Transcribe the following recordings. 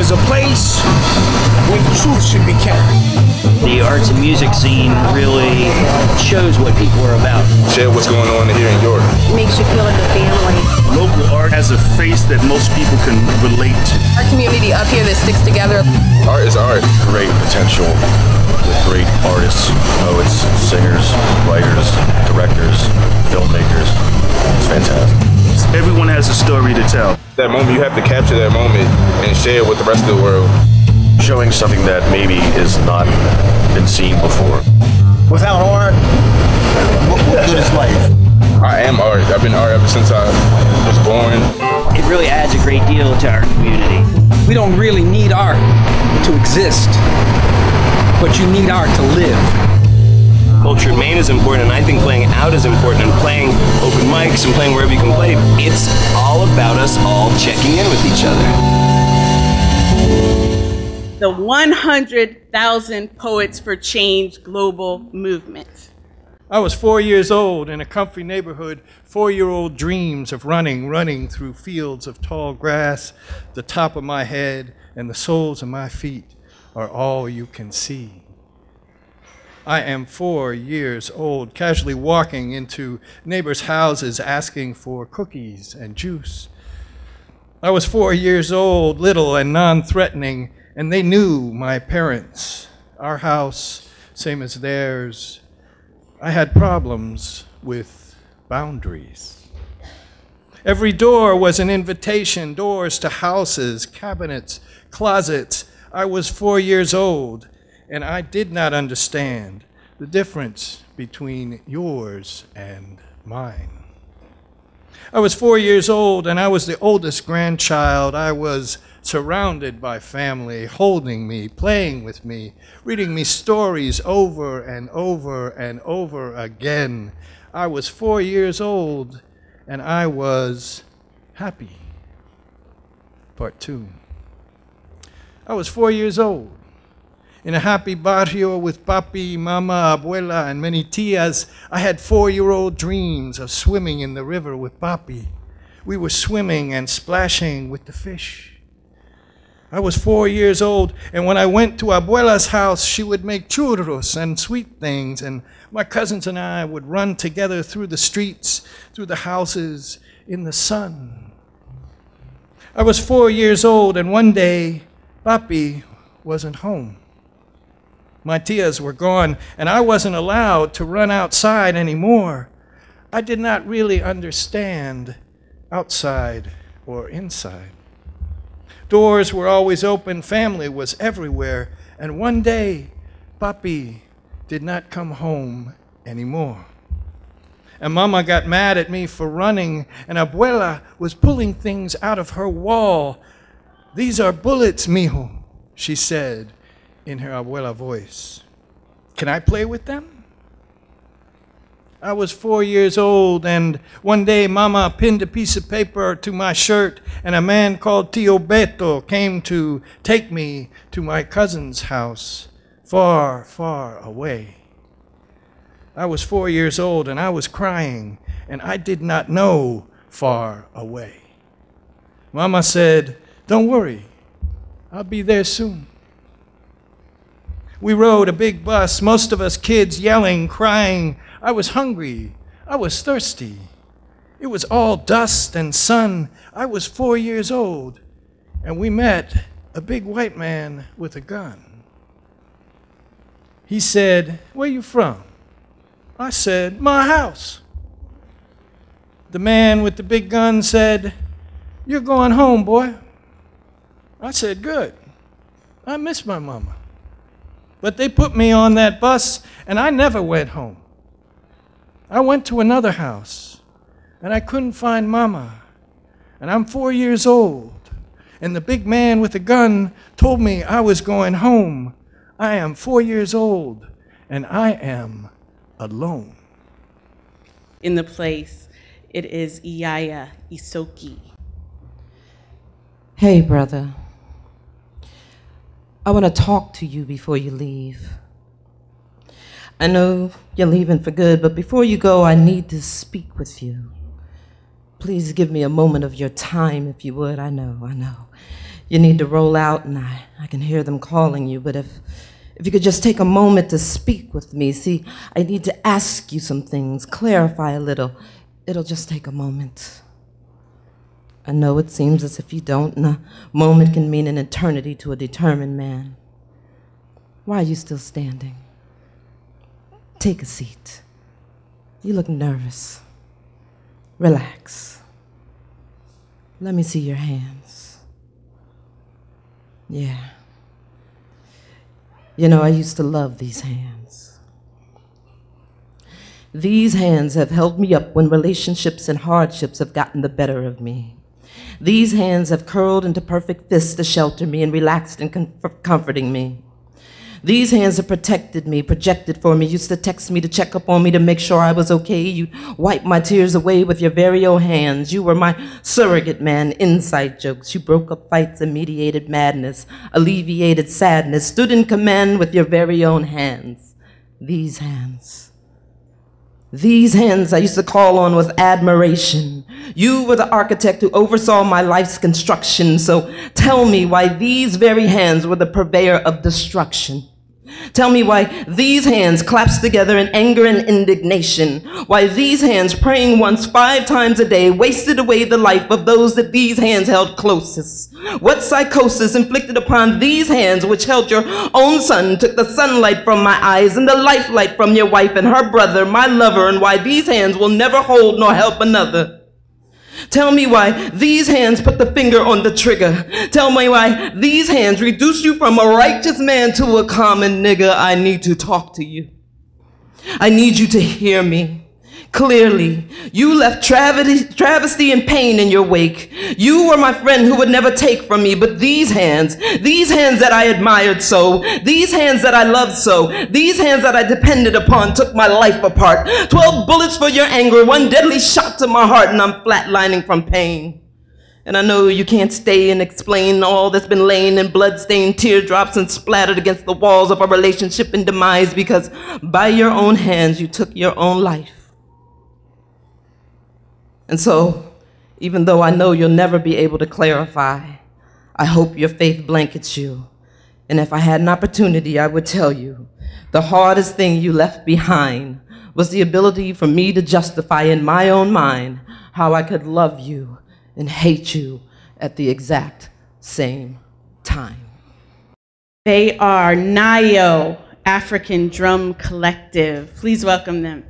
is a place where the truth should be kept. The arts and music scene really shows what people are about. Share what's going on here in York. It makes you feel like a family. Local art has a face that most people can relate to. Our community up here that sticks together. Art is art. Great potential with great artists, poets, singers, writers, directors, filmmakers. It's fantastic. Everyone has a story to tell. That moment, you have to capture that moment and share it with the rest of the world. Showing something that maybe is not been seen before. Without art, what good is life? I am art. I've been art ever since I was born. It really adds a great deal to our community. We don't really need art to exist, but you need art to live. Culture in Maine is important, and I think playing out is important, and playing open mics and playing wherever you can play. It's all about us all checking in with each other. The 100,000 Poets for Change global movement. I was 4 years old in a comfy neighborhood, 4-year-old dreams of running through fields of tall grass. The top of my head and the soles of my feet are all you can see. I am 4 years old, casually walking into neighbors' houses asking for cookies and juice. I was 4 years old, little and non-threatening, and they knew my parents. Our house, same as theirs. I had problems with boundaries. Every door was an invitation, doors to houses, cabinets, closets. I was 4 years old, and I did not understand the difference between yours and mine. I was 4 years old, and I was the oldest grandchild. I was surrounded by family, holding me, playing with me, reading me stories over and over and over again. I was 4 years old, and I was happy. Part 2. I was 4 years old, in a happy barrio with papi, mama, abuela, and many tias. I had 4-year-old dreams of swimming in the river with papi. We were swimming and splashing with the fish. I was 4 years old, and when I went to abuela's house, she would make churros and sweet things, and my cousins and I would run together through the streets, through the houses, in the sun. I was 4 years old, and one day, papi wasn't home. My tias were gone, and I wasn't allowed to run outside anymore. I did not really understand outside or inside. Doors were always open, family was everywhere, and one day, papi did not come home anymore. And mama got mad at me for running, and abuela was pulling things out of her wall. "These are bullets, mijo," she said in her abuela voice. "Can I play with them?" I was 4 years old, and one day Mama pinned a piece of paper to my shirt, and a man called Tio Beto came to take me to my cousin's house, far, far away. I was 4 years old, and I was crying, and I did not know far away. Mama said, "Don't worry, I'll be there soon." We rode a big bus, most of us kids yelling, crying. I was hungry. I was thirsty. It was all dust and sun. I was 4 years old, and we met a big white man with a gun. He said, "Where you from?" I said, "My house." The man with the big gun said, "You're going home, boy." I said, "Good. I miss my mama." But they put me on that bus, and I never went home. I went to another house, and I couldn't find mama. And I'm 4 years old, and the big man with the gun told me I was going home. I am 4 years old, and I am alone. In the place, it is Iyaya Isoki. Hey, brother. I want to talk to you before you leave. I know you're leaving for good, but before you go, I need to speak with you. Please give me a moment of your time, if you would. I know. You need to roll out, and I can hear them calling you, but if you could just take a moment to speak with me. See, I need to ask you some things, clarify a little. It'll just take a moment. I know it seems as if you don't, and a moment can mean an eternity to a determined man. Why are you still standing? Take a seat. You look nervous. Relax. Let me see your hands. Yeah. You know, I used to love these hands. These hands have held me up when relationships and hardships have gotten the better of me. These hands have curled into perfect fists to shelter me and relaxed and comforting me. These hands have protected me, projected for me, used to text me to check up on me to make sure I was okay. You'd wipe my tears away with your very own hands. You were my surrogate man, inside jokes. You broke up fights and mediated madness, alleviated sadness, stood in command with your very own hands. These hands. These hands I used to call on with admiration. You were the architect who oversaw my life's construction, so tell me why these very hands were the purveyor of destruction. Tell me why these hands collapsed together in anger and indignation, why these hands, praying once 5 times a day, wasted away the life of those that these hands held closest. What psychosis inflicted upon these hands, which held your own son, took the sunlight from my eyes and the lifelight from your wife and her brother, my lover, and why these hands will never hold nor help another. Tell me why these hands put the finger on the trigger. Tell me why these hands reduced you from a righteous man to a common nigger. I need to talk to you. I need you to hear me clearly. You left travesty and pain in your wake. You were my friend who would never take from me, but these hands that I admired so, these hands that I loved so, these hands that I depended upon took my life apart. 12 bullets for your anger, 1 deadly shot to my heart, and I'm flatlining from pain. And I know you can't stay and explain all that's been laying in blood-stained teardrops and splattered against the walls of a relationship in demise, because by your own hands you took your own life. And so, even though I know you'll never be able to clarify, I hope your faith blankets you. And if I had an opportunity, I would tell you, the hardest thing you left behind was the ability for me to justify in my own mind how I could love you and hate you at the exact same time. They are Nayo, African Drum Collective. Please welcome them.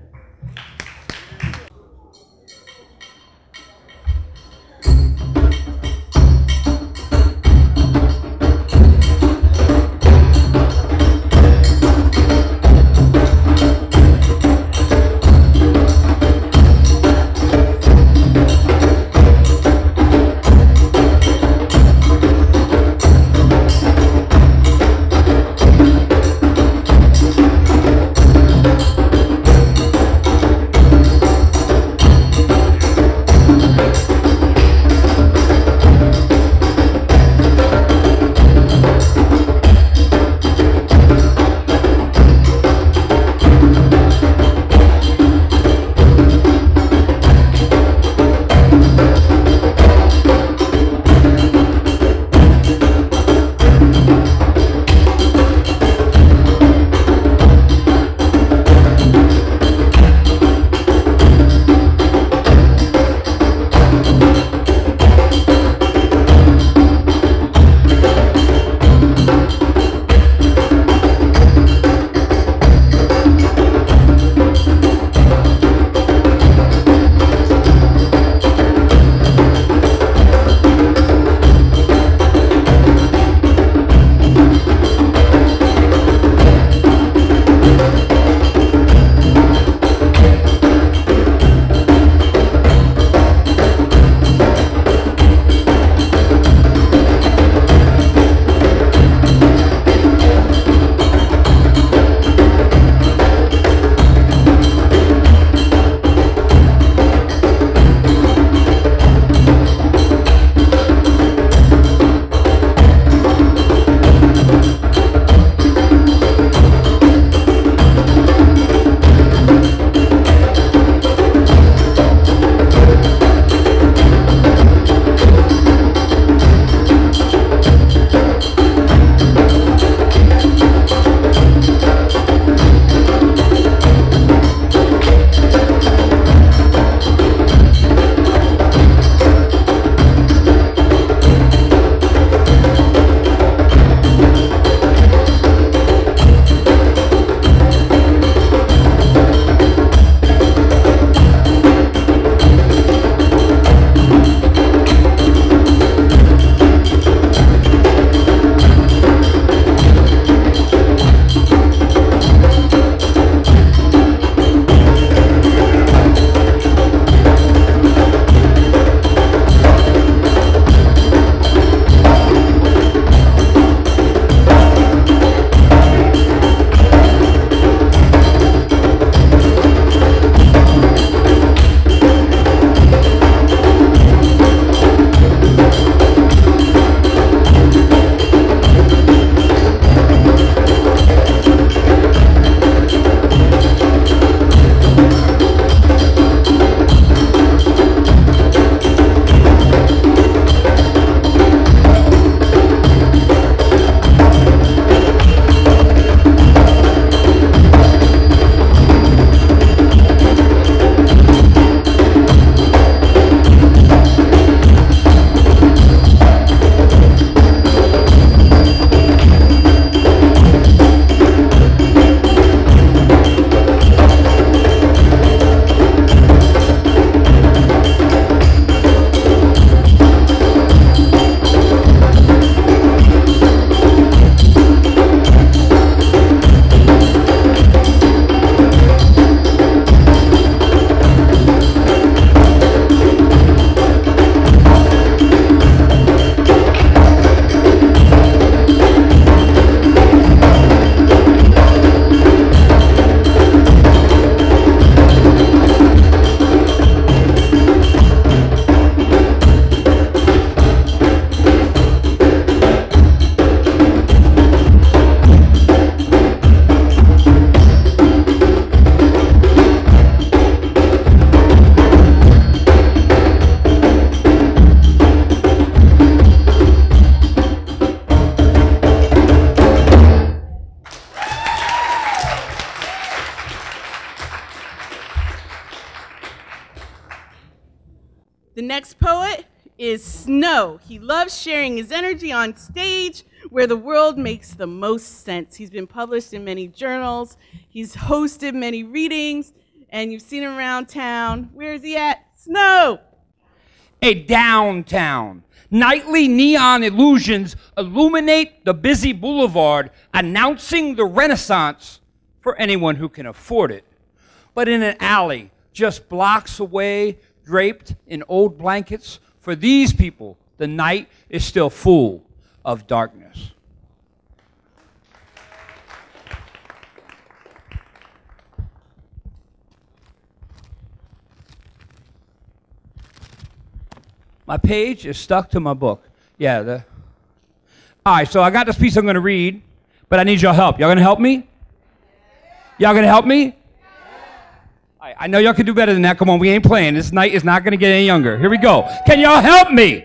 next poet is Snow. He loves sharing his energy on stage where the world makes the most sense. He's been published in many journals. He's hosted many readings, and you've seen him around town. Where is he at? Snow! A downtown. Nightly neon illusions illuminate the busy boulevard, announcing the Renaissance for anyone who can afford it. But in an alley, just blocks away, draped in old blankets, for these people, the night is still full of darkness. My page is stuck to my book. Yeah. All right, so I got this piece I'm going to read, but I need your help. Y'all going to help me? Y'all going to help me? I know y'all can do better than that. Come on, we ain't playing. This night is not going to get any younger. Here we go. Can y'all help me?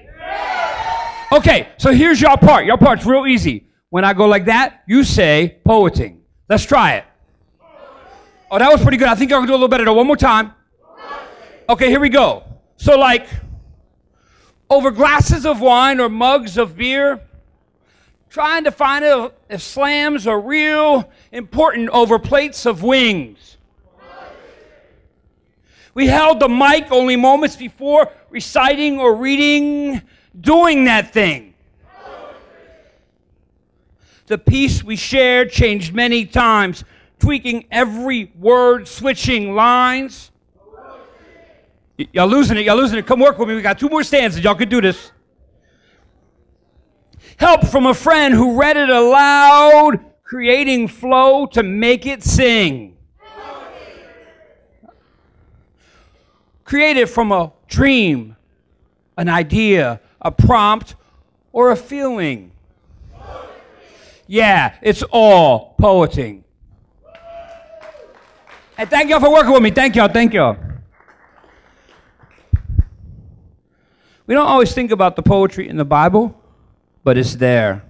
Okay, so here's your part. Your part's real easy. When I go like that, you say poeting. Let's try it. Oh, that was pretty good. I think y'all can do a little better though. One more time. Okay, here we go. So like, over glasses of wine or mugs of beer, trying to find out if slams are real important over plates of wings. We held the mic only moments before reciting or reading, doing that thing. The piece we shared changed many times, tweaking every word, switching lines. Y'all losing it, y'all losing it. Come work with me. We got 2 more stanzas. Y'all can do this. Help from a friend who read it aloud, creating flow to make it sing. Created from a dream, an idea, a prompt, or a feeling. Yeah, it's all poeting. And thank y'all for working with me. Thank y'all, thank y'all. We don't always think about the poetry in the Bible, but it's there.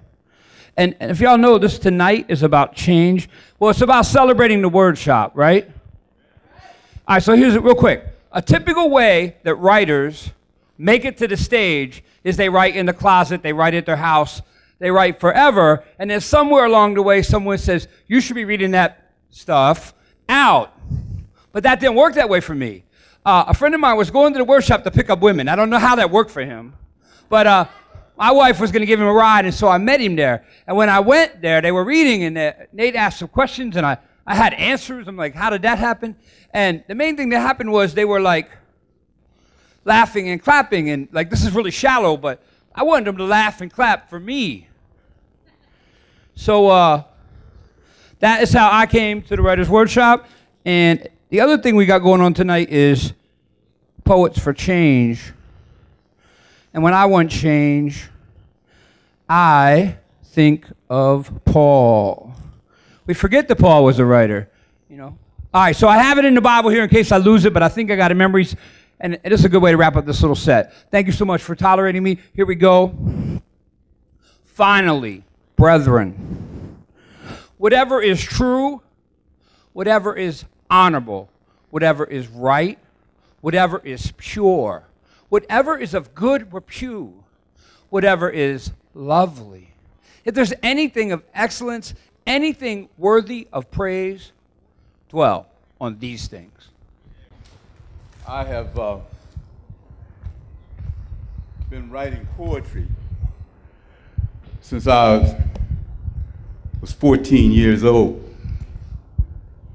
And if y'all know, this tonight is about change. Well, it's about celebrating the Wordshop, right? All right, so here's it real quick. A typical way that writers make it to the stage is they write in the closet, they write at their house, they write forever, and then somewhere along the way someone says, you should be reading that stuff out. But that didn't work that way for me. A friend of mine was going to the Wordshop to pick up women. I don't know how that worked for him, but my wife was going to give him a ride, and so I met him there. And when I went there, they were reading, and Nate asked some questions, and I had answers. I'm like, how did that happen? And the main thing that happened was they were like laughing and clapping, and like, this is really shallow, but I wanted them to laugh and clap for me. So that is how I came to the Writers' Wordshop. And the other thing we got going on tonight is Poets for Change. And when I want change, I think of Paul. We forget that Paul was a writer, you know. All right, so I have it in the Bible here in case I lose it, but I think I got it memories, and this is a good way to wrap up this little set. Thank you so much for tolerating me. Here we go. Finally, brethren, whatever is true, whatever is honorable, whatever is right, whatever is pure, whatever is of good repute, whatever is lovely, if there's anything of excellence, anything worthy of praise, dwell on these things. I have been writing poetry since I was 14 years old.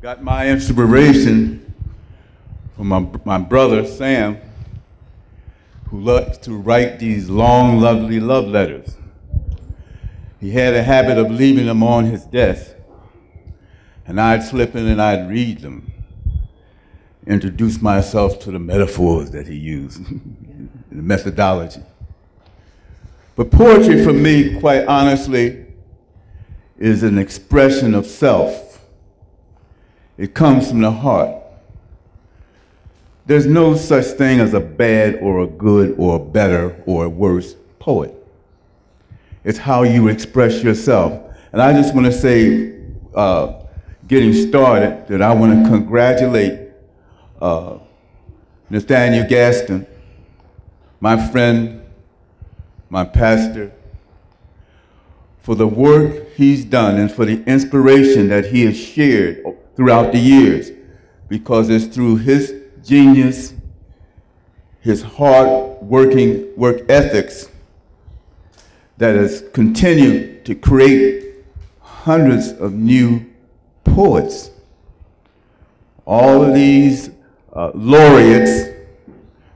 Got my inspiration from my brother, Sam, who loved to write these long, lovely love letters. He had a habit of leaving them on his desk, and I'd slip in and I'd read them, introduce myself to the metaphors that he used, the methodology. But poetry for me, quite honestly, is an expression of self. It comes from the heart. There's no such thing as a bad or a good or a better or a worse poet. It's how you express yourself. And I just want to say, getting started, that I want to congratulate Nathaniel Gadsden my friend, my pastor, for the work he's done and for the inspiration that he has shared throughout the years, because it's through his genius, his hard-working work ethics that has continued to create hundreds of new poets. All of these laureates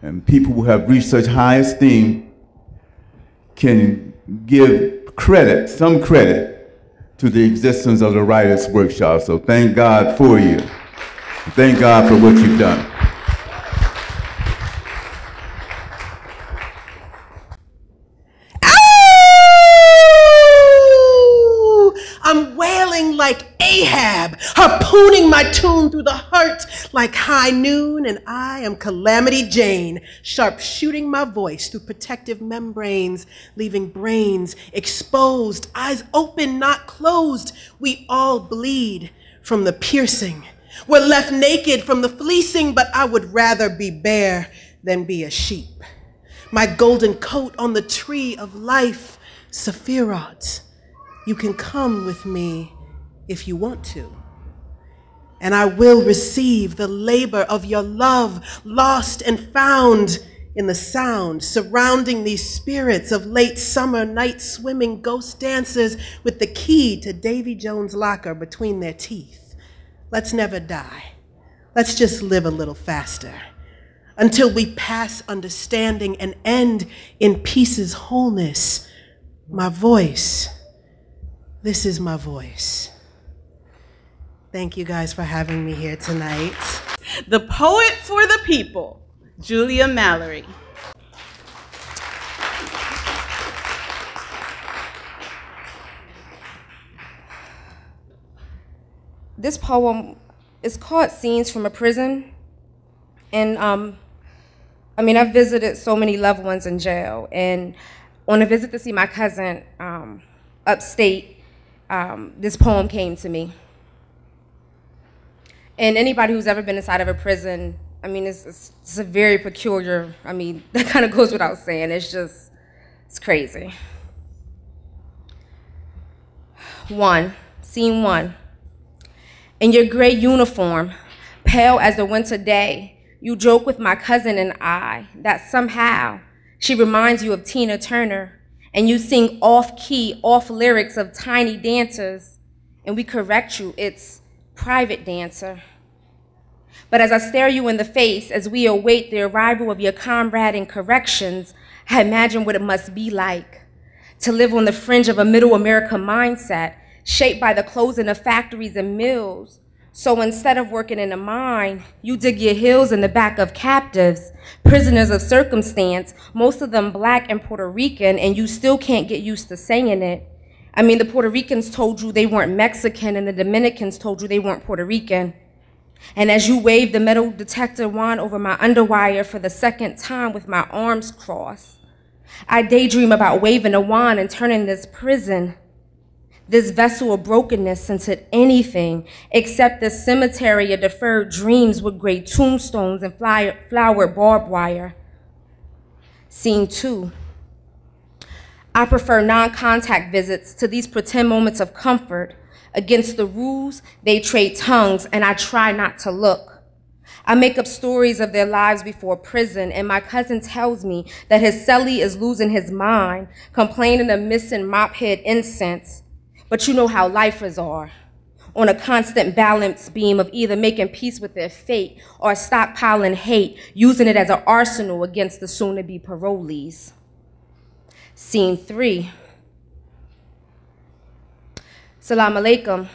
and people who have reached such high esteem can give credit, some credit, to the existence of the Writers' Workshop. So thank God for you. Thank God for what you've done. I'm wailing like Ahab, harpooning my tune through the heart like high noon, and I am Calamity Jane, sharp shooting my voice through protective membranes, leaving brains exposed, eyes open, not closed. We all bleed from the piercing. We're left naked from the fleecing, but I would rather be bare than be a sheep. My golden coat on the tree of life, Sephiroth. You can come with me if you want to. And I will receive the labor of your love, lost and found in the sound, surrounding these spirits of late summer night swimming ghost dancers with the key to Davy Jones' locker between their teeth. Let's never die. Let's just live a little faster until we pass understanding and end in peace's wholeness. My voice. This is my voice. Thank you guys for having me here tonight. The poet for the people, Julia Mallory. This poem is called Scenes from a Prison. And I've visited so many loved ones in jail. And on a visit to see my cousin upstate, this poem came to me. And anybody who's ever been inside of a prison, it's a very peculiar, that kind of goes without saying. It's crazy. Scene 1. In your gray uniform, pale as the winter day, you joke with my cousin and I that somehow she reminds you of Tina Turner, and you sing off-key, off lyrics of tiny dancers, and we correct you, it's private dancer. But as I stare you in the face as we await the arrival of your comrade in corrections, I imagine what it must be like to live on the fringe of a middle America mindset, shaped by the closing of factories and mills. So instead of working in a mine, you dig your heels in the back of captives, prisoners of circumstance, most of them Black and Puerto Rican, and you still can't get used to saying it. The Puerto Ricans told you they weren't Mexican, and the Dominicans told you they weren't Puerto Rican. And as you wave the metal detector wand over my underwire for the second time with my arms crossed, I daydream about waving a wand and turning this prison, this vessel of brokenness, into anything except the cemetery of deferred dreams with gray tombstones and flowered barbed wire. Scene 2. I prefer non-contact visits to these pretend moments of comfort. Against the rules, they trade tongues, and I try not to look. I make up stories of their lives before prison, and my cousin tells me that his cellie is losing his mind, complaining of missing mop-head incense. But you know how lifers are, on a constant balance beam of either making peace with their fate or stockpiling hate, using it as an arsenal against the soon-to-be parolees. Scene 3. Salam alaikum.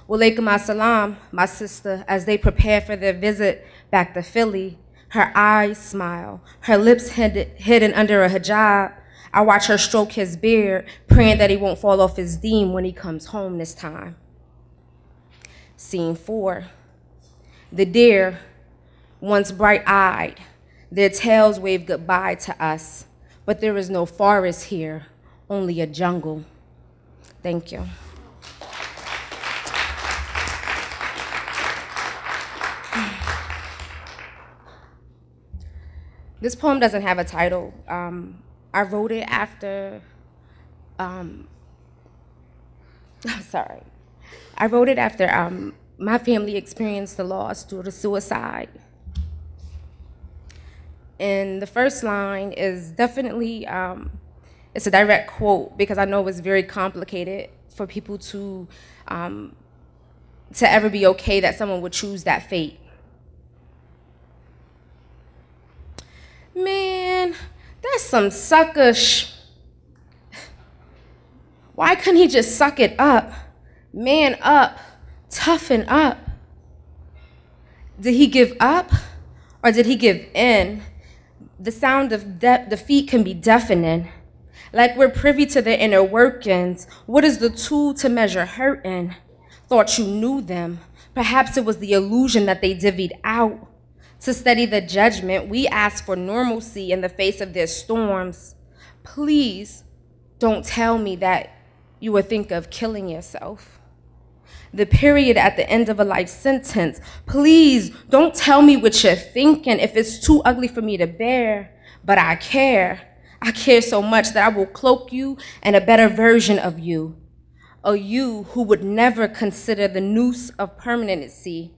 Walaikum assalam, my sister, as they prepare for their visit back to Philly. Her eyes smile, her lips hidden under a hijab. I watch her stroke his beard, praying that he won't fall off his deen when he comes home this time. Scene 4. The deer, once bright-eyed, their tails wave goodbye to us, but there is no forest here, only a jungle. Thank you. This poem doesn't have a title. I wrote it after, I'm sorry. I wrote it after my family experienced the loss due to suicide. And the first line is definitely, it's a direct quote because I know it's very complicated for people to ever be okay that someone would choose that fate. Man, that's some sucker Why couldn't he just suck it up? Man up, toughen up. Did he give up or did he give in? The sound of defeat can be deafening. Like we're privy to their inner workings. What is the tool to measure hurt in? Thought you knew them. Perhaps it was the illusion that they divvied out. To steady the judgment, we ask for normalcy in the face of their storms. Please don't tell me that you would think of killing yourself. The period at the end of a life sentence. Please don't tell me what you're thinking if it's too ugly for me to bear. But I care. I care so much that I will cloak you in a better version of you. A you who would never consider the noose of permanency.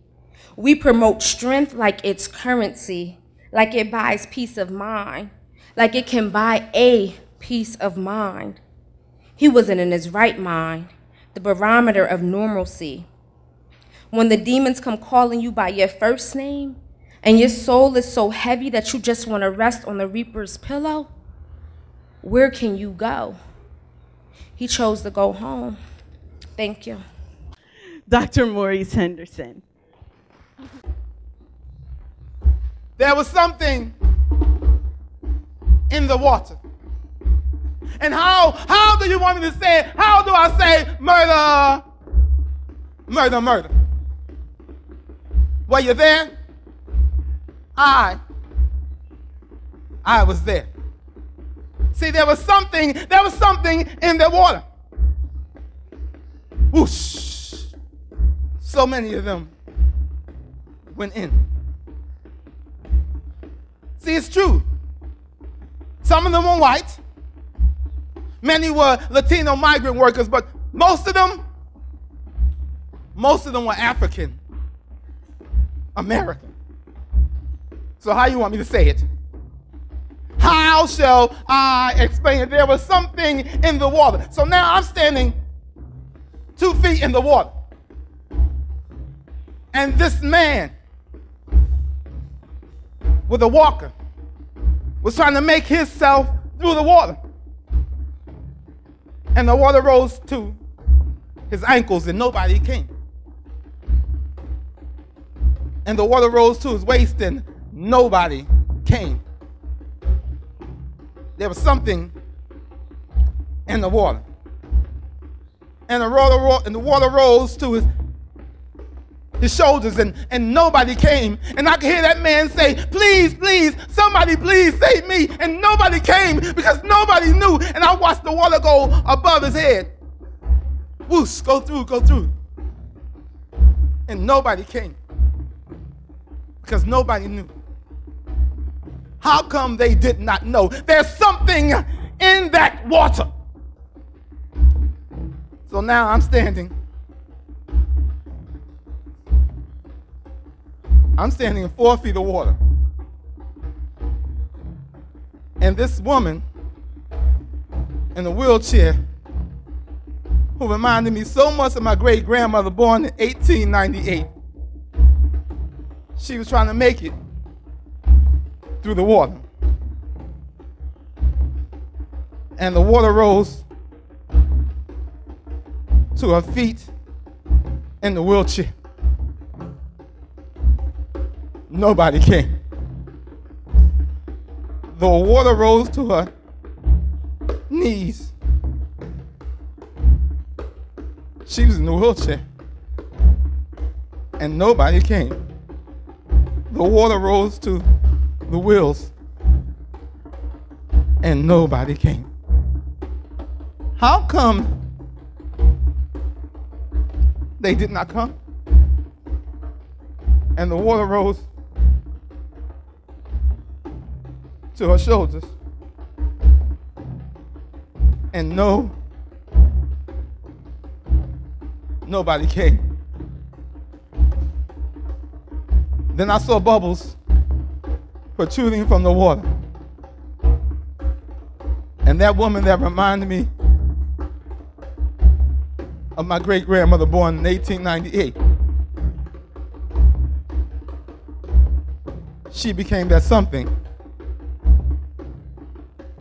We promote strength like it's currency, like it buys peace of mind, like it can buy a peace of mind. He wasn't in his right mind, the barometer of normalcy. When the demons come calling you by your first name, and your soul is so heavy that you just want to rest on the reaper's pillow, where can you go? He chose to go home. Thank you. Dr. Maurice Henderson. There was something in the water. And how do you want me to say it? How do I say murder, murder, murder? Were you there? I was there. See, there was something in the water. Whoosh. So many of them went in. See, it's true. Some of them were white. Many were Latino migrant workers, but most of them were African American. So how you want me to say it? How shall I explain it? There was something in the water. So now I'm standing 2 feet in the water. And this man with a walker was trying to make himself through the water. And the water rose to his ankles and nobody came. And the water rose to his waist and nobody came. There was something in the water. And the water rose to his shoulders and nobody came. And I could hear that man say, please, please, somebody please save me. And nobody came because nobody knew. And I watched the water go above his head. Whoosh, go through, go through. And nobody came because nobody knew. How come they did not know? There's something in that water. So now I'm standing. I'm standing in 4 feet of water. And this woman in a wheelchair who reminded me so much of my great-grandmother born in 1898. She was trying to make it through the water. And the water rose to her feet in the wheelchair. Nobody came. The water rose to her knees. She was in the wheelchair. And nobody came. The water rose to the wheels. And nobody came. How come they did not come? And the water rose to her shoulders. And nobody came. Then I saw bubbles protruding from the water. And that woman that reminded me of my great-grandmother born in 1898, she became that something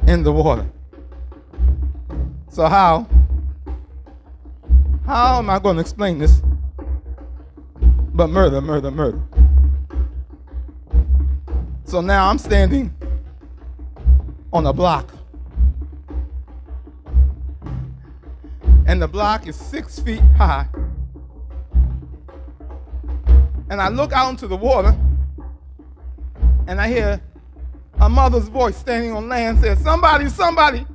in the water. So how am I going to explain this? But murder, murder, murder. So now I'm standing on a block. And the block is 6 feet high. And I look out into the water, and I hear a mother's voice standing on land says, "Somebody, somebody,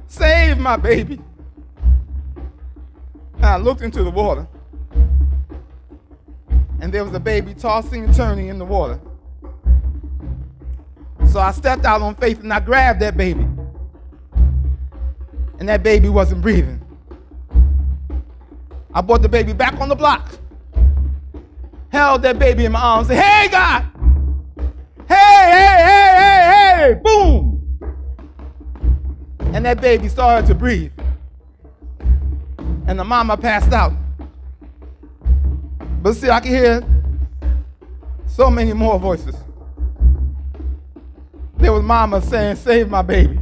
save my baby." And I looked into the water, and there was a baby tossing and turning in the water. So I stepped out on faith and I grabbed that baby. And that baby wasn't breathing. I brought the baby back on the block, held that baby in my arms, said, "Hey, God! Hey, hey, hey, hey, hey!" Boom! And that baby started to breathe. And the mama passed out. But see, I can hear so many more voices. There was mama saying, "Save my baby."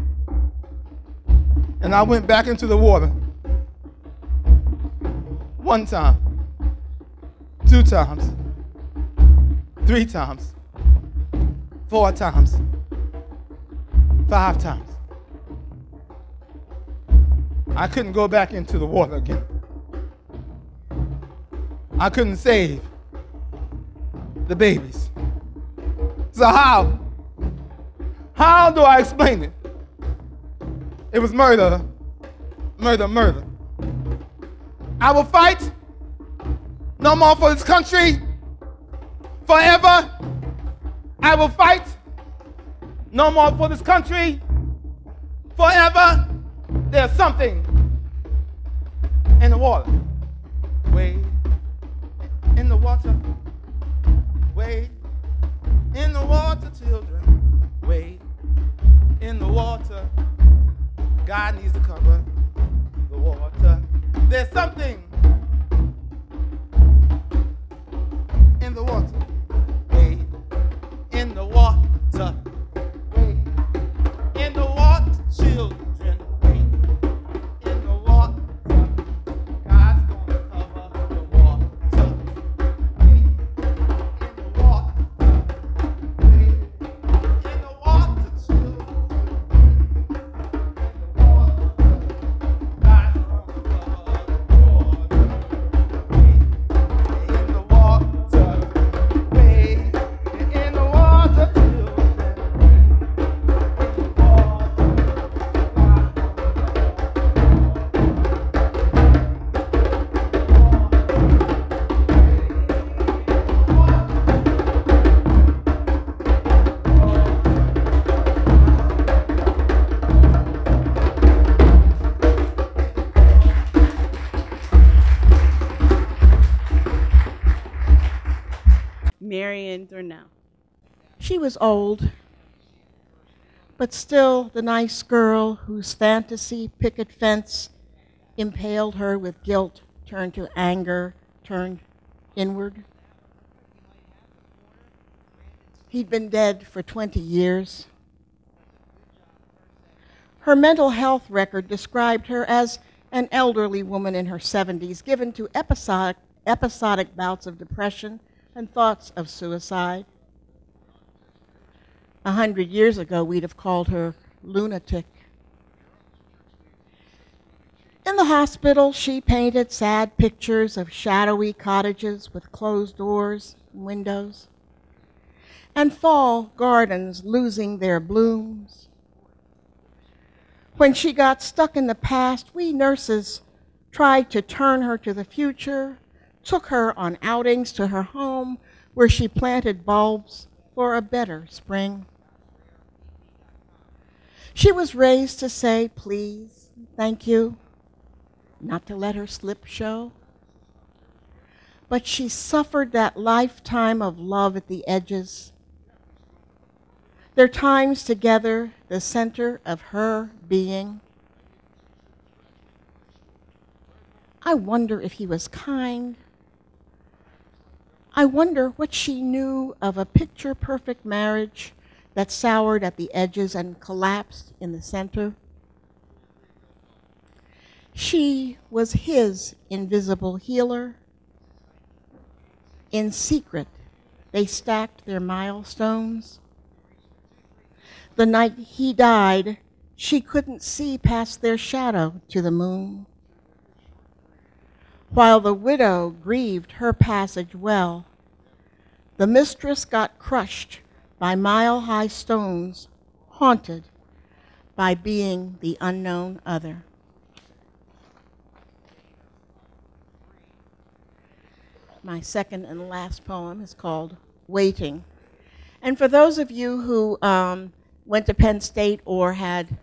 And I went back into the water. 1 time, 2 times, 3 times, 4 times, 5 times. I couldn't go back into the water again. I couldn't save the babies. So how do I explain it? It was murder, murder, murder. I will fight no more for this country forever. I will fight no more for this country forever. There's something in the water. Wade in the water. Wade in the water, children. Wade in the water. God needs to cover the water. There's something in the water. Wade in the water. Wade in the water, children. Wade in the water. God's gonna cover the water. Wade in the water. Wade in the water, children. She was old, but still the nice girl whose fantasy picket fence impaled her with guilt turned to anger, turned inward. He'd been dead for 20 years. Her mental health record described her as an elderly woman in her 70s, given to episodic bouts of depression and thoughts of suicide. 100 years ago, we'd have called her lunatic. In the hospital, she painted sad pictures of shadowy cottages with closed doors and windows, and fall gardens losing their blooms. When she got stuck in the past, we nurses tried to turn her to the future, took her on outings to her home where she planted bulbs for a better spring. She was raised to say please, thank you, not to let her slip show. But she suffered that lifetime of love at the edges. Their times together, the center of her being. I wonder if he was kind. I wonder what she knew of a picture-perfect marriage that soured at the edges and collapsed in the center. She was his invisible healer. In secret, they stacked their milestones. The night he died, she couldn't see past their shadow to the moon. While the widow grieved her passage well, the mistress got crushed by mile-high stones, haunted by being the unknown other. My second and last poem is called Waiting. And for those of you who went to Penn State or had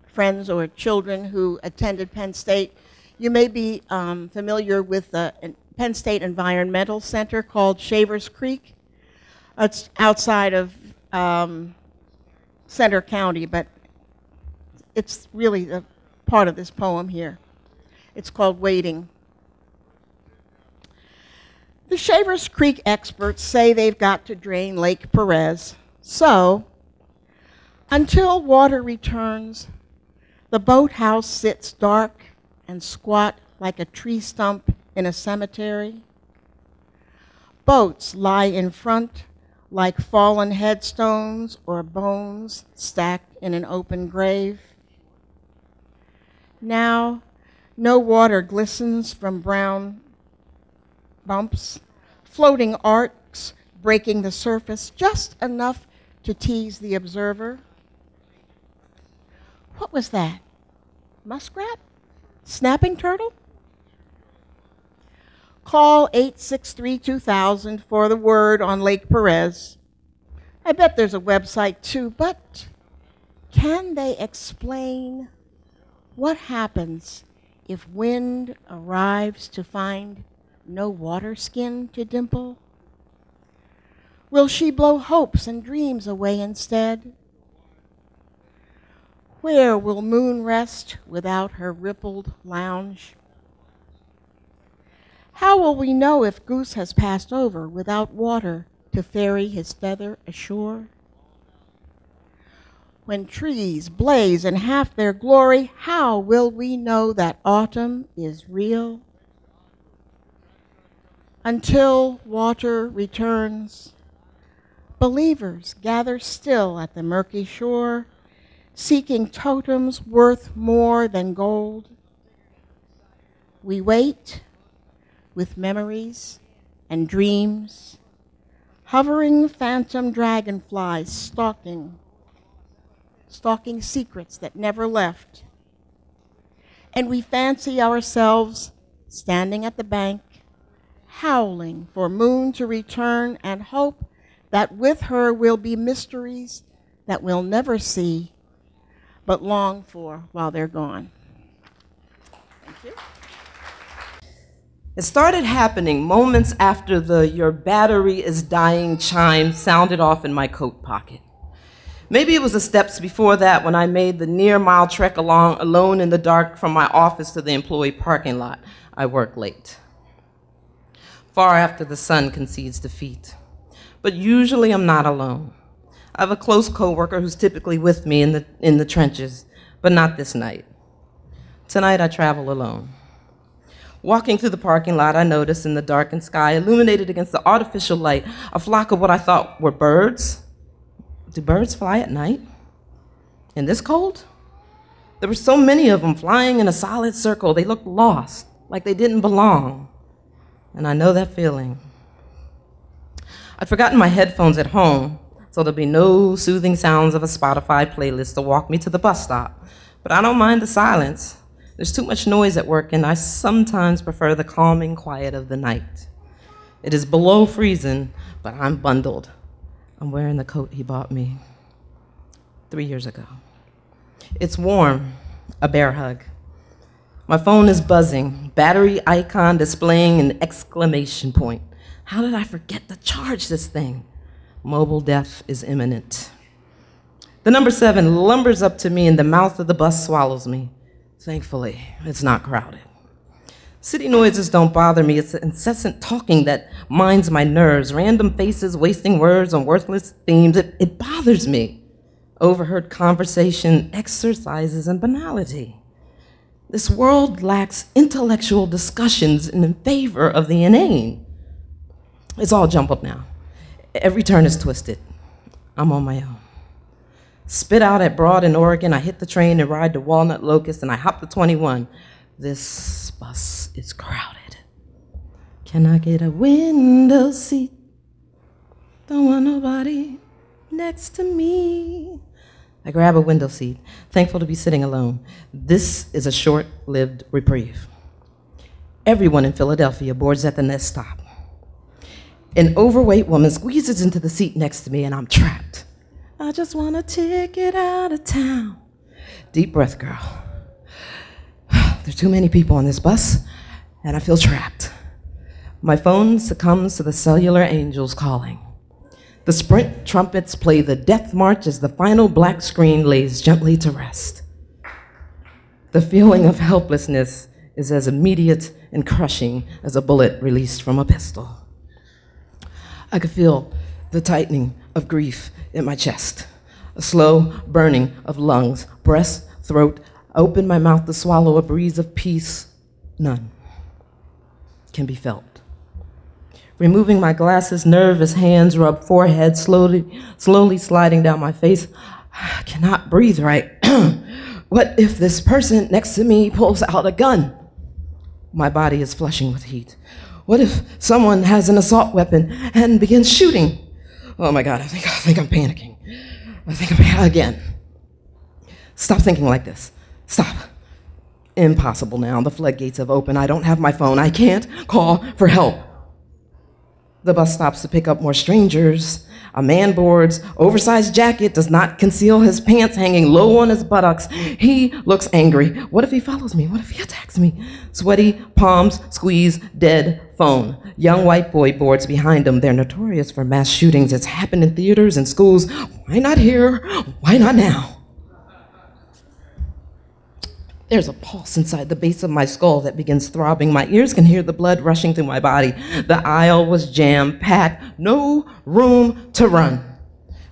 friends or children who attended Penn State, you may be familiar with the Penn State Environmental Center called Shavers Creek. It's outside of Center County, but it's really a part of this poem here. It's called Waiting. The Shavers Creek experts say they've got to drain Lake Perez. So, until water returns, the boathouse sits dark and squat like a tree stump in a cemetery. Boats lie in front like fallen headstones or bones stacked in an open grave. Now, no water glistens from brown bumps, floating arcs breaking the surface just enough to tease the observer. What was that? Muskrat? Snapping turtle? Call 863-2000 for the word on Lake Perez. I bet there's a website too, but can they explain what happens if wind arrives to find no water skin to dimple? Will she blow hopes and dreams away instead? Where will moon rest without her rippled lounge? How will we know if Goose has passed over without water to ferry his feather ashore? When trees blaze in half their glory, how will we know that autumn is real? Until water returns, believers gather still at the murky shore, seeking totems worth more than gold. We wait with memories and dreams, hovering phantom dragonflies stalking secrets that never left. And we fancy ourselves standing at the bank, howling for moon to return and hope that with her will be mysteries that we'll never see, but long for while they're gone. Thank you. It started happening moments after the "your battery is dying" chime sounded off in my coat pocket. Maybe it was the steps before that when I made the near-mile trek alone in the dark from my office to the employee parking lot. I work late, far after the sun concedes defeat. But usually I'm not alone. I have a close coworker who's typically with me in the trenches, but not this night. Tonight I travel alone. Walking through the parking lot, I noticed in the darkened sky, illuminated against the artificial light, a flock of what I thought were birds. Do birds fly at night? In this cold? There were so many of them flying in a solid circle. They looked lost, like they didn't belong. And I know that feeling. I'd forgotten my headphones at home, so there'll be no soothing sounds of a Spotify playlist to walk me to the bus stop. But I don't mind the silence. There's too much noise at work, and I sometimes prefer the calming quiet of the night. It is below freezing, but I'm bundled. I'm wearing the coat he bought me 3 years ago. It's warm, a bear hug. My phone is buzzing, battery icon displaying an exclamation point. How did I forget to charge this thing? Mobile death is imminent. The number 7 lumbers up to me and the mouth of the bus swallows me. Thankfully, it's not crowded. City noises don't bother me. It's the incessant talking that minds my nerves. Random faces wasting words on worthless themes. It bothers me. Overheard conversation, exercises, and banality. This world lacks intellectual discussions in favor of the inane. It's all jumbled now. Every turn is twisted. I'm on my own. Spit out at Broad in Oregon, I hit the train and ride to Walnut Locust, and I hop the 21. This bus is crowded. Can I get a window seat? Don't want nobody next to me. I grab a window seat, thankful to be sitting alone. This is a short-lived reprieve. Everyone in Philadelphia boards at the next stop. An overweight woman squeezes into the seat next to me, and I'm trapped. I just want a ticket out of town. Deep breath, girl. There's too many people on this bus, and I feel trapped. My phone succumbs to the cellular angels calling. The Sprint trumpets play the death march as the final black screen lays gently to rest. The feeling of helplessness is as immediate and crushing as a bullet released from a pistol. I could feel the tightening of grief in my chest, a slow burning of lungs, breast, throat. I open my mouth to swallow a breeze of peace. None can be felt. Removing my glasses, nervous hands rub forehead, slowly sliding down my face. I cannot breathe right. What if this person next to me pulls out a gun? My body is flushing with heat. What if someone has an assault weapon and begins shooting? Oh my God, I think I'm panicking. I think I'm again. Stop thinking like this. Stop. Impossible now. The floodgates have opened. I don't have my phone. I can't call for help. The bus stops to pick up more strangers. A man boards. Oversized jacket does not conceal his pants hanging low on his buttocks. He looks angry. What if he follows me? What if he attacks me? Sweaty palms squeeze dead phone. Young white boy boards behind him. They're notorious for mass shootings. It's happened in theaters and schools. Why not here? Why not now? There's a pulse inside the base of my skull that begins throbbing. My ears can hear the blood rushing through my body. The aisle was jam-packed. No room to run.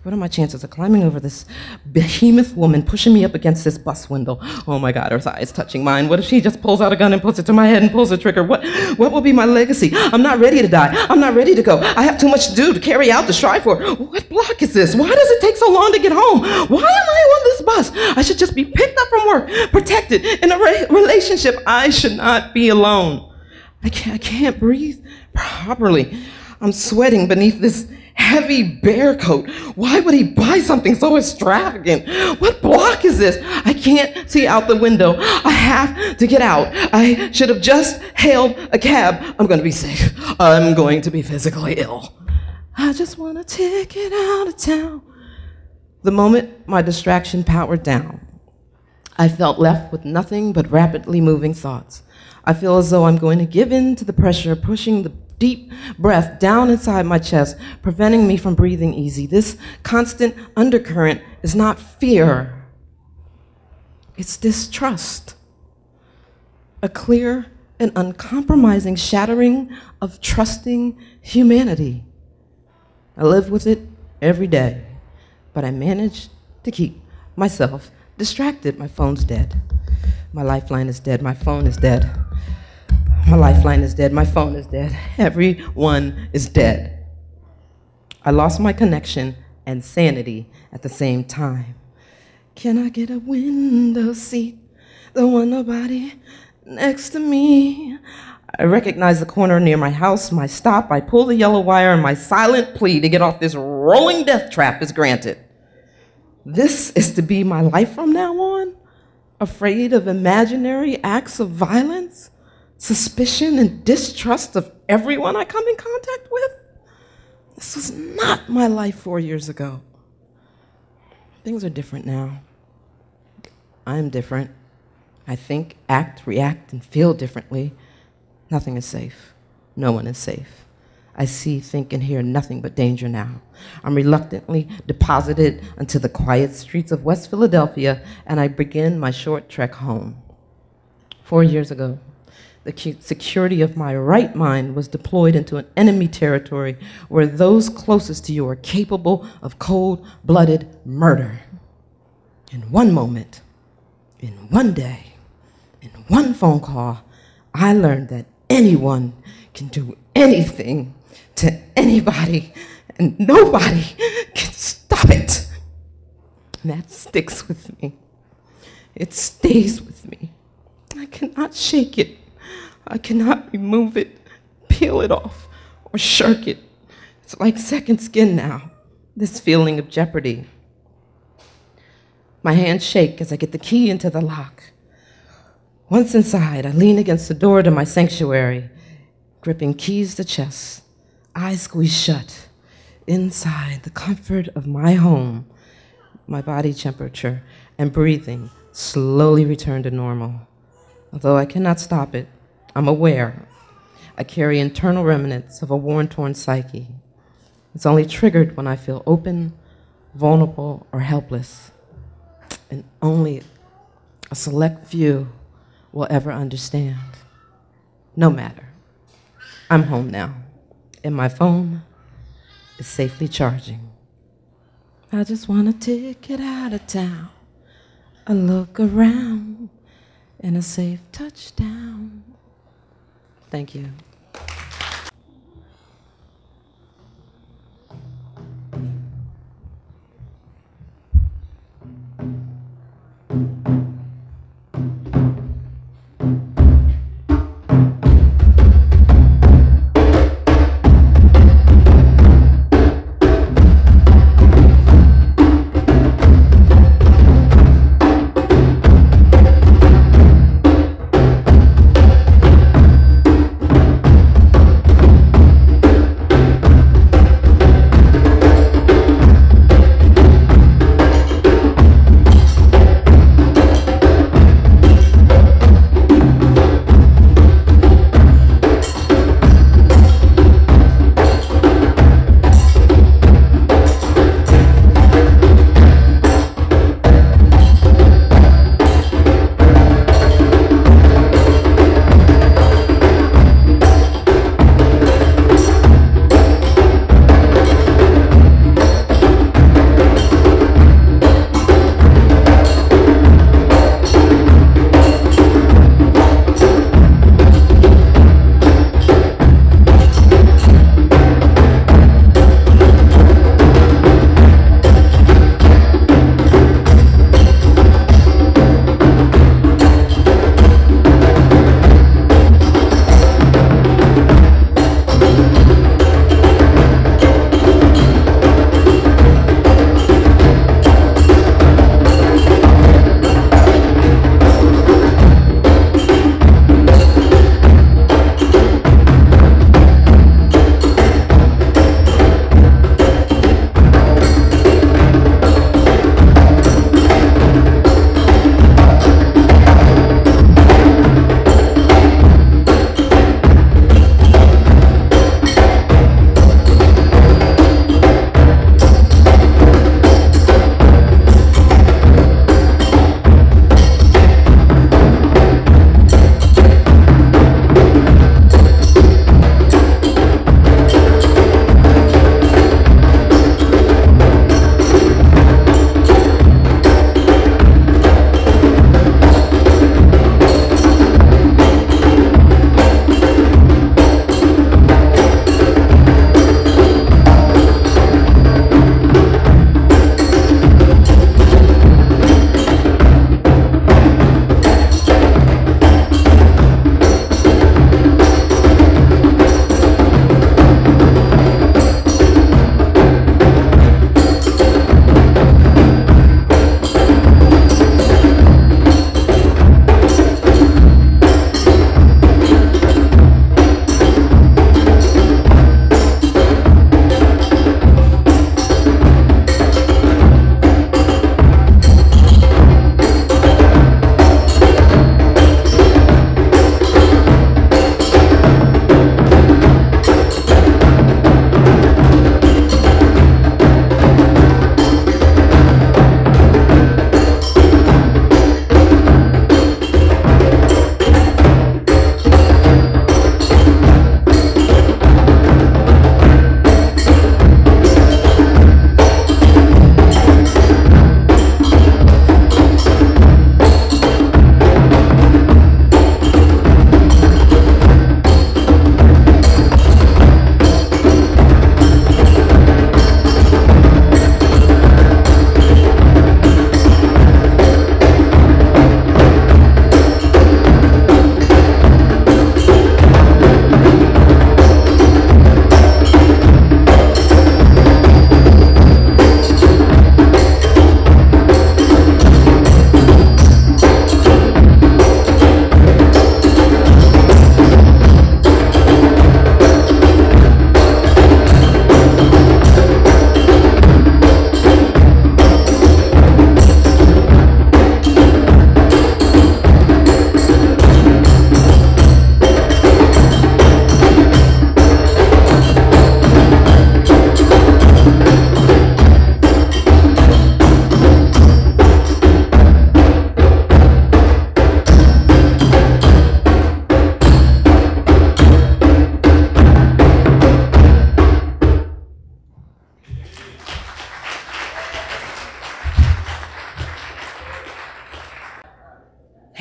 What are my chances of climbing over this behemoth woman pushing me up against this bus window? Oh my God, her thighs touching mine. What if she just pulls out a gun and puts it to my head and pulls the trigger? What will be my legacy? I'm not ready to die. I'm not ready to go. I have too much to do, to carry out, to strive for. What block is this? Why does it take so long to get home? Why am I on this bus? I should just be picked up from work, protected, in a relationship. I should not be alone. I can't breathe properly. I'm sweating beneath this heavy bear coat. Why would he buy something so extravagant? What block is this? I can't see out the window. I have to get out. I should have just hailed a cab. I'm going to be sick. I'm going to be physically ill. I just want a ticket out of town. The moment my distraction powered down, I felt left with nothing but rapidly moving thoughts. I feel as though I'm going to give in to the pressure, pushing the deep breath down inside my chest, preventing me from breathing easy. This constant undercurrent is not fear. It's distrust. A clear and uncompromising shattering of trusting humanity. I live with it every day, but I manage to keep myself distracted. My phone's dead. My lifeline is dead. My phone is dead. My lifeline is dead. My phone is dead. Everyone is dead. I lost my connection and sanity at the same time. Can I get a window seat? Don't want nobody next to me. I recognize the corner near my house, my stop. I pull the yellow wire, and my silent plea to get off this rolling death trap is granted. This is to be my life from now on? Afraid of imaginary acts of violence? Suspicion and distrust of everyone I come in contact with? This was not my life 4 years ago. Things are different now. I'm different. I think, act, react, and feel differently. Nothing is safe. No one is safe. I see, think, and hear nothing but danger now. I'm reluctantly deposited into the quiet streets of West Philadelphia, and I begin my short trek home. 4 years ago, the security of my right mind was deployed into an enemy territory where those closest to you are capable of cold-blooded murder. In one moment, in one day, in one phone call, I learned that anyone can do anything to anybody, and nobody can stop it. And that sticks with me. It stays with me. I cannot shake it. I cannot remove it, peel it off, or shirk it. It's like second skin now, this feeling of jeopardy. My hands shake as I get the key into the lock. Once inside, I lean against the door to my sanctuary, gripping keys to chest, eyes squeezed shut. Inside the comfort of my home, my body temperature and breathing slowly return to normal. Although I cannot stop it, I'm aware. I carry internal remnants of a worn-torn psyche. It's only triggered when I feel open, vulnerable, or helpless. And only a select few will ever understand. No matter. I'm home now, and my phone is safely charging. I just want a ticket out of town, a look around, and a safe touchdown. Thank you.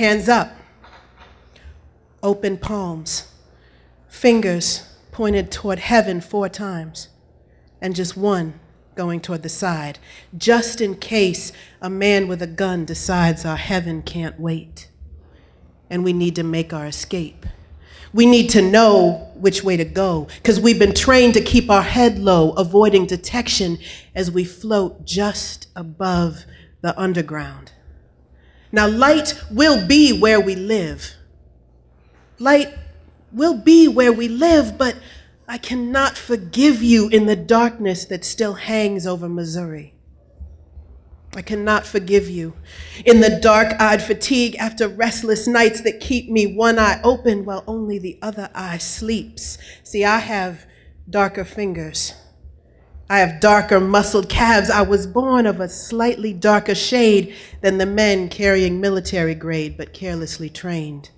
Hands up. Open palms. Fingers pointed toward heaven 4 times, and just one going toward the side, just in case a man with a gun decides our heaven can't wait, and we need to make our escape. We need to know which way to go, because we've been trained to keep our head low, avoiding detection as we float just above the underground. Now, light will be where we live. Light will be where we live, but I cannot forgive you in the darkness that still hangs over Missouri. I cannot forgive you in the dark-eyed fatigue after restless nights that keep me one eye open while only the other eye sleeps. See, I have darker fingers. I have darker muscled calves. I was born of a slightly darker shade than the men carrying military grade but carelessly trained.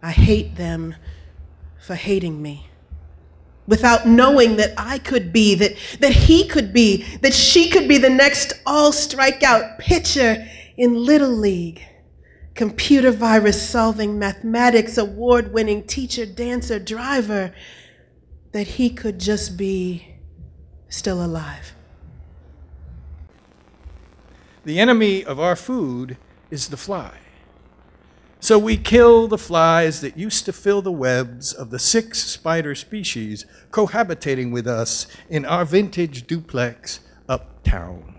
I hate them for hating me, without knowing that I could be, that he could be, that she could be the next all-strikeout pitcher in Little League, computer virus solving, mathematics award-winning teacher, dancer, driver, that he could just be still alive. The enemy of our food is the fly. So we kill the flies that used to fill the webs of the 6 spider species cohabitating with us in our vintage duplex uptown.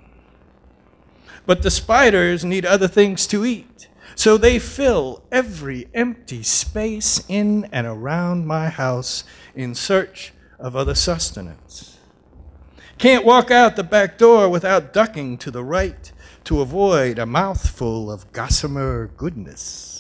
But the spiders need other things to eat, so they fill every empty space in and around my house in search of other sustenance. Can't walk out the back door without ducking to the right to avoid a mouthful of gossamer goodness.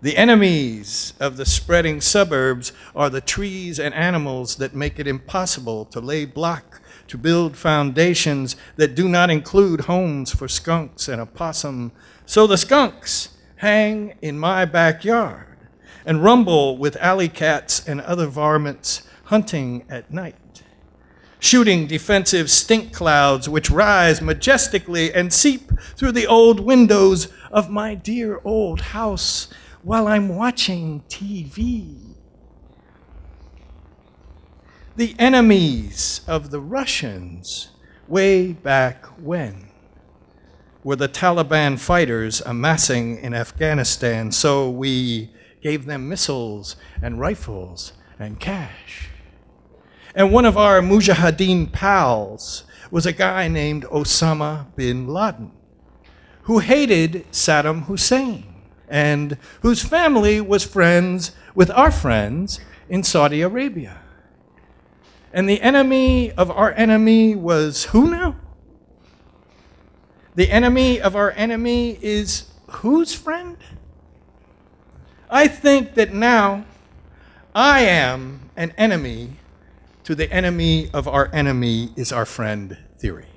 The enemies of the spreading suburbs are the trees and animals that make it impossible to lay block, to build foundations that do not include homes for skunks and opossum. So the skunks hang in my backyard and rumble with alley cats and other varmints hunting at night, shooting defensive stink clouds which rise majestically and seep through the old windows of my dear old house while I'm watching TV. The enemies of the Russians way back when were the Taliban fighters amassing in Afghanistan, so we gave them missiles and rifles and cash. And one of our Mujahideen pals was a guy named Osama bin Laden, who hated Saddam Hussein, and whose family was friends with our friends in Saudi Arabia. And the enemy of our enemy was who now? The enemy of our enemy is whose friend? I think that now I am an enemy to the enemy of our enemy is our friend theory.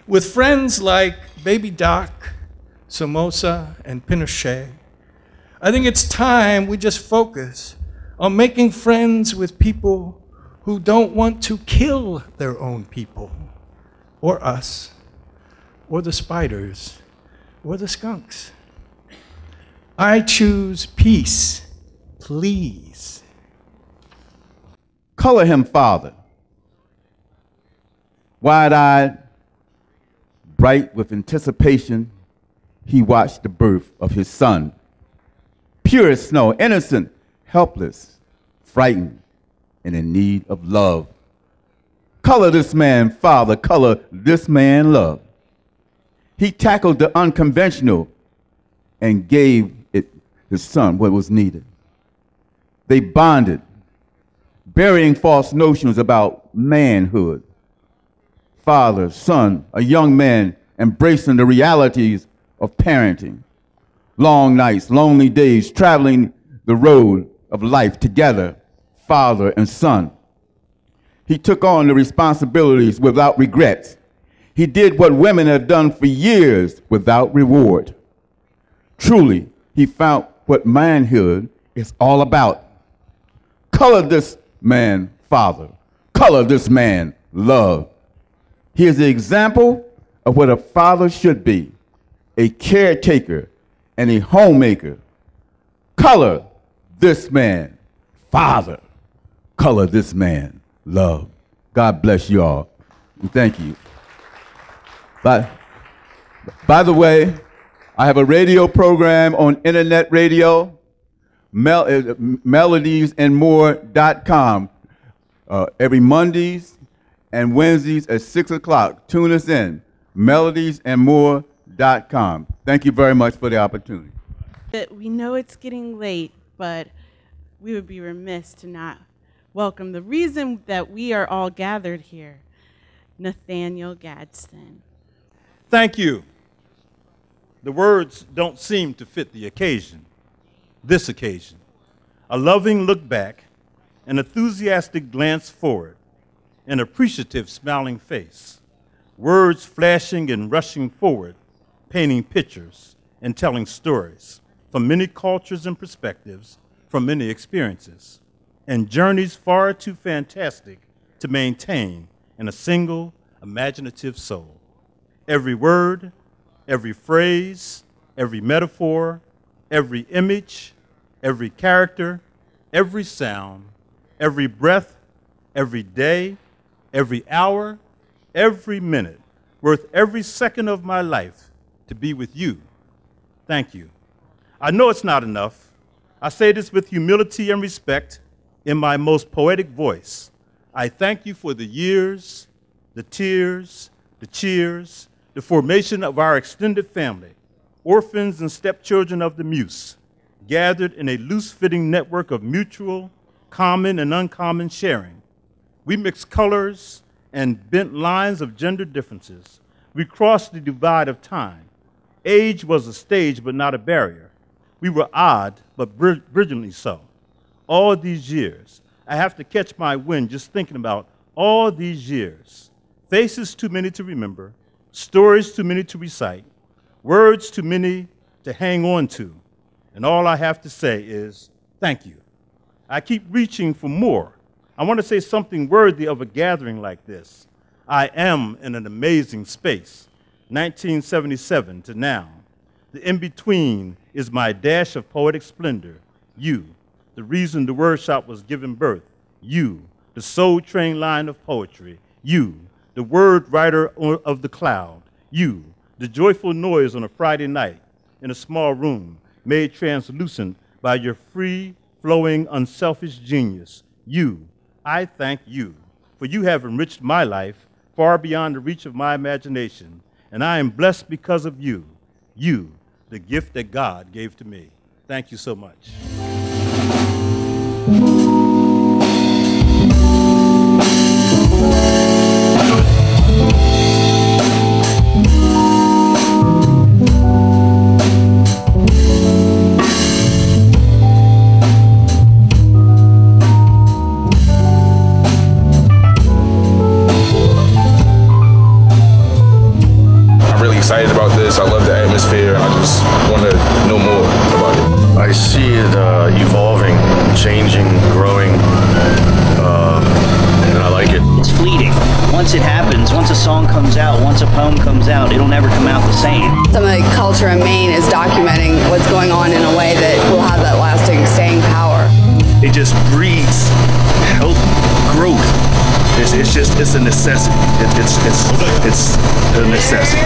With friends like Baby Doc, Somoza, and Pinochet, I think it's time we just focus on making friends with people who don't want to kill their own people, or us, or the spiders, or the skunks. I choose peace, please. Color him father. Wide-eyed, bright with anticipation, he watched the birth of his son. Pure as snow, innocent, helpless, frightened, and in need of love. Color this man father, color this man love. He tackled the unconventional and gave his son what was needed. They bonded, burying false notions about manhood. Father, son, a young man embracing the realities of parenting. Long nights, lonely days, traveling the road of life together, father and son. He took on the responsibilities without regrets. He did what women have done for years without reward. Truly, he found what manhood is all about. Color this man father. Color this man love. He is the example of what a father should be. a caretaker, and a homemaker. Color this man father. Color this man love. God bless you all. And thank you. By the way, I have a radio program on internet radio, melodiesandmore.com, every Mondays and Wednesdays at 6 o'clock. Tune us in, melodiesandmore.com. Thank you very much for the opportunity. We know it's getting late, but we would be remiss to not welcome the reason that we are all gathered here, Nathaniel Gadsden. Thank you. The words don't seem to fit the occasion, this occasion. A loving look back, an enthusiastic glance forward, an appreciative smiling face, words flashing and rushing forward, painting pictures and telling stories from many cultures and perspectives, from many experiences, and journeys far too fantastic to maintain in a single imaginative soul. Every word, every phrase, every metaphor, every image, every character, every sound, every breath, every day, every hour, every minute, worth every second of my life to be with you. Thank you. I know it's not enough. I say this with humility and respect in my most poetic voice. I thank you for the years, the tears, the cheers, the formation of our extended family, orphans and stepchildren of the Muse, gathered in a loose-fitting network of mutual, common and uncommon sharing. We mixed colors and bent lines of gender differences. We crossed the divide of time. Age was a stage but not a barrier. We were odd, but brilliantly so. All these years, I have to catch my wind just thinking about all these years. Faces too many to remember, stories too many to recite, words too many to hang on to. And all I have to say is, thank you. I keep reaching for more. I want to say something worthy of a gathering like this. I am in an amazing space, 1977 to now. The in-between is my dash of poetic splendor. You, the reason the Wordshop was given birth. You, the soul train line of poetry. You, the word writer of the cloud. You, the joyful noise on a Friday night in a small room made translucent by your free-flowing, unselfish genius. You, I thank you, for you have enriched my life far beyond the reach of my imagination, and I am blessed because of you. You, the gift that God gave to me. Thank you so much. Excited about this. I love the atmosphere. I just want to know more about it. I see it evolving, changing, growing, and I like it. It's fleeting. Once it happens, once a song comes out, once a poem comes out, it'll never come out the same. Some of the culture in Maine is documenting what's going on in a way that will have that lasting staying power. It just breeds health, growth. It's a necessity. It's a necessity.